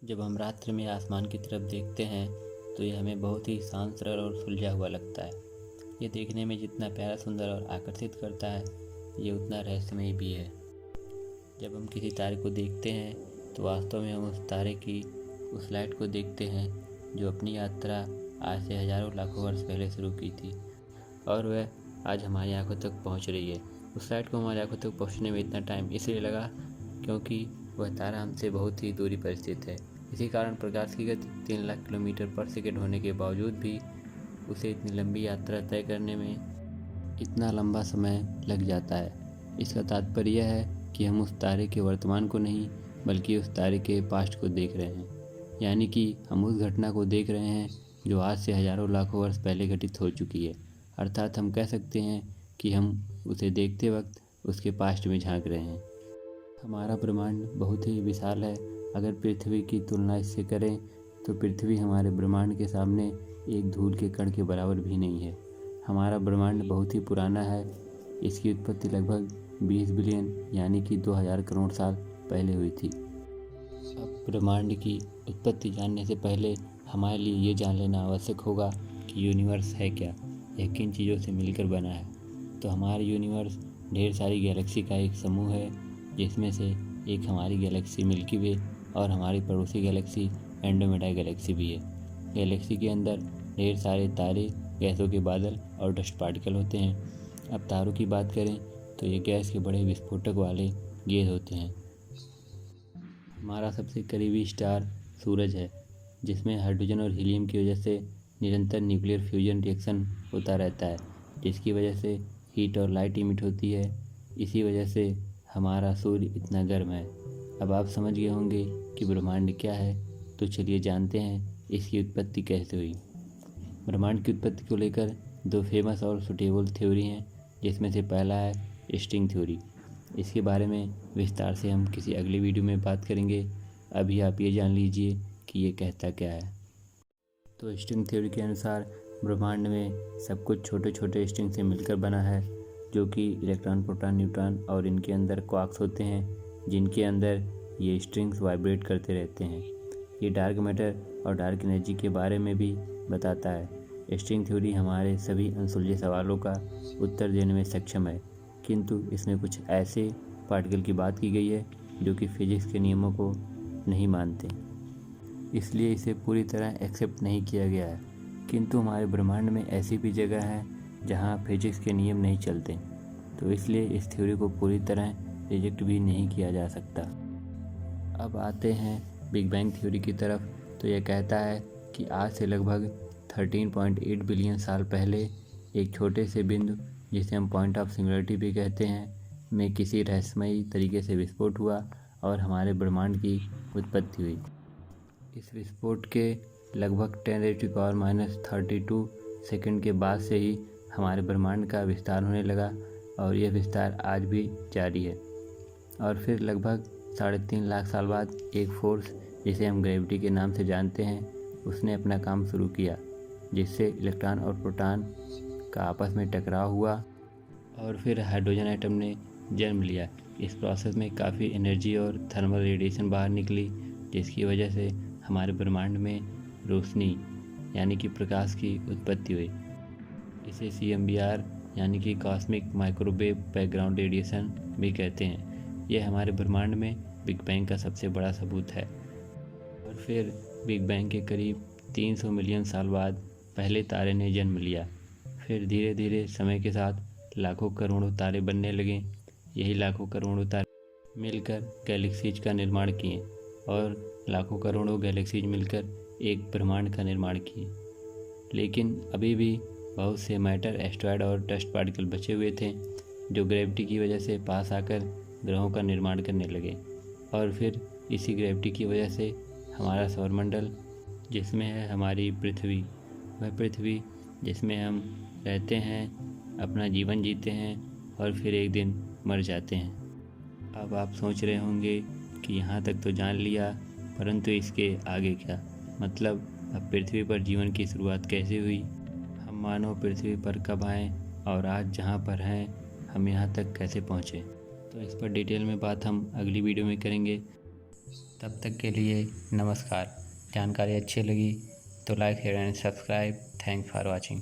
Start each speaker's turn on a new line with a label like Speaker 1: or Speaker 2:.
Speaker 1: जब हम रात्रि में आसमान की तरफ देखते हैं तो यह हमें बहुत ही शांत, सरल और सुलझा हुआ लगता है। ये देखने में जितना प्यारा, सुंदर और आकर्षित करता है, ये उतना रहस्यमय भी है। जब हम किसी तारे को देखते हैं तो वास्तव में हम उस तारे की उस लाइट को देखते हैं जो अपनी यात्रा आज से हजारों लाखों वर्ष पहले शुरू की थी और वह आज हमारी आंखों तक पहुंच रही है। उस लाइट को हमारी आंखों तक पहुंचने में इतना टाइम इसलिए लगा क्योंकि वह तारा हमसे बहुत ही दूरी पर स्थित है। इसी कारण प्रकाश की गति 3 लाख किलोमीटर पर सेकंड होने के बावजूद भी उसे इतनी लंबी यात्रा तय करने में इतना लंबा समय लग जाता है। इसका तात्पर्य यह है कि हम उस तारे के वर्तमान को नहीं बल्कि उस तारे के पास्ट को देख रहे हैं, यानी कि हम उस घटना को देख रहे हैं जो आज से हजारों लाखों वर्ष पहले घटित हो चुकी है। अर्थात हम कह सकते हैं कि हम उसे देखते वक्त उसके पास्ट में झांक रहे हैं। हमारा ब्रह्मांड बहुत ही विशाल है। अगर पृथ्वी की तुलना इससे करें तो पृथ्वी हमारे ब्रह्मांड के सामने एक धूल के कण के बराबर भी नहीं है। हमारा ब्रह्मांड बहुत ही पुराना है। इसकी उत्पत्ति लगभग 20 बिलियन यानी कि 2000 करोड़ साल पहले हुई थी। अब ब्रह्मांड की उत्पत्ति जानने से पहले हमारे लिए ये जान लेना आवश्यक होगा कि यूनिवर्स है क्या, यह किन चीज़ों से मिलकर बना है। तो हमारा यूनिवर्स ढेर सारी गैलेक्सी का एक समूह है, जिसमें से एक हमारी गैलेक्सी मिल्की वे और हमारी पड़ोसी गैलेक्सी एंड्रोमेडा गैलेक्सी भी है। गैलेक्सी के अंदर ढेर सारे तारे, गैसों के बादल और डस्ट पार्टिकल होते हैं। अब तारों की बात करें तो ये गैस के बड़े विस्फोटक वाले गेज होते हैं। हमारा सबसे करीबी स्टार सूरज है, जिसमें हाइड्रोजन और हीलियम की वजह से निरंतर न्यूक्लियर फ्यूजन रिएक्शन होता रहता है, जिसकी वजह से हीट और लाइट इमिट होती है। इसी वजह से हमारा सूर्य इतना गर्म है। अब आप समझ गए होंगे कि ब्रह्मांड क्या है, तो चलिए जानते हैं इसकी उत्पत्ति कैसे हुई। ब्रह्मांड की उत्पत्ति को लेकर 2 फेमस और सुटेबल थ्योरी हैं, जिसमें से पहला है स्ट्रिंग थ्योरी। इसके बारे में विस्तार से हम किसी अगली वीडियो में बात करेंगे। अभी आप ये जान लीजिए कि ये कहता क्या है। तो स्ट्रिंग थ्योरी के अनुसार ब्रह्मांड में सब कुछ छोटे छोटे स्ट्रिंग से मिलकर बना है, जो कि इलेक्ट्रॉन, प्रोटॉन, न्यूट्रॉन और इनके अंदर क्वार्क्स होते हैं, जिनके अंदर ये स्ट्रिंग्स वाइब्रेट करते रहते हैं। ये डार्क मैटर और डार्क एनर्जी के बारे में भी बताता है। स्ट्रिंग थ्योरी हमारे सभी अनसुलझे सवालों का उत्तर देने में सक्षम है, किंतु इसमें कुछ ऐसे पार्टिकल की बात की गई है जो कि फिजिक्स के नियमों को नहीं मानते, इसलिए इसे पूरी तरह एक्सेप्ट नहीं किया गया है। किंतु हमारे ब्रह्मांड में ऐसी भी जगह है जहाँ फिजिक्स के नियम नहीं चलते, तो इसलिए इस थ्योरी को पूरी तरह रिजेक्ट भी नहीं किया जा सकता। अब आते हैं बिग बैंग थ्योरी की तरफ। तो यह कहता है कि आज से लगभग 13.8 बिलियन साल पहले एक छोटे से बिंदु, जिसे हम पॉइंट ऑफ सिंगुलरिटी भी कहते हैं, में किसी रहस्यमयी तरीके से विस्फोट हुआ और हमारे ब्रह्मांड की उत्पत्ति हुई। इस विस्फोट के लगभग 10⁻32 सेकंड के बाद से ही हमारे ब्रह्मांड का विस्तार होने लगा और यह विस्तार आज भी जारी है। और फिर लगभग 3.5 लाख साल बाद एक फोर्स, जिसे हम ग्रेविटी के नाम से जानते हैं, उसने अपना काम शुरू किया, जिससे इलेक्ट्रॉन और प्रोटॉन का आपस में टकराव हुआ और फिर हाइड्रोजन एटम ने जन्म लिया। इस प्रोसेस में काफ़ी एनर्जी और थर्मल रेडिएशन बाहर निकली, जिसकी वजह से हमारे ब्रह्मांड में रोशनी यानी कि प्रकाश की उत्पत्ति हुई। इसे CMBR यानी कि कॉस्मिक माइक्रोवेव बैकग्राउंड रेडिएशन भी कहते हैं। यह हमारे ब्रह्मांड में बिग बैंग का सबसे बड़ा सबूत है। और फिर बिग बैंग के करीब 300 मिलियन साल बाद पहले तारे ने जन्म लिया। फिर धीरे धीरे समय के साथ लाखों करोड़ों तारे बनने लगे। यही लाखों करोड़ों तारे मिलकर गैलेक्सीज का निर्माण किए और लाखों करोड़ों गैलेक्सीज मिलकर एक ब्रह्मांड का निर्माण किए। लेकिन अभी भी बहुत से मैटर, एस्ट्रॉयड और डस्ट पार्टिकल बचे हुए थे, जो ग्रेविटी की वजह से पास आकर ग्रहों का निर्माण करने लगे। और फिर इसी ग्रेविटी की वजह से हमारा सौरमंडल, जिसमें है हमारी पृथ्वी, वह पृथ्वी जिसमें हम रहते हैं, अपना जीवन जीते हैं और फिर एक दिन मर जाते हैं। अब आप सोच रहे होंगे कि यहाँ तक तो जान लिया, परंतु इसके आगे क्या, मतलब अब पृथ्वी पर जीवन की शुरुआत कैसे हुई, हम मानव पृथ्वी पर कब आए और आज जहाँ पर हैं हम यहाँ तक कैसे पहुँचे। तो इस पर डिटेल में बात हम अगली वीडियो में करेंगे। तब तक के लिए नमस्कार। जानकारी अच्छी लगी तो like share and subscribe. Thanks for watching.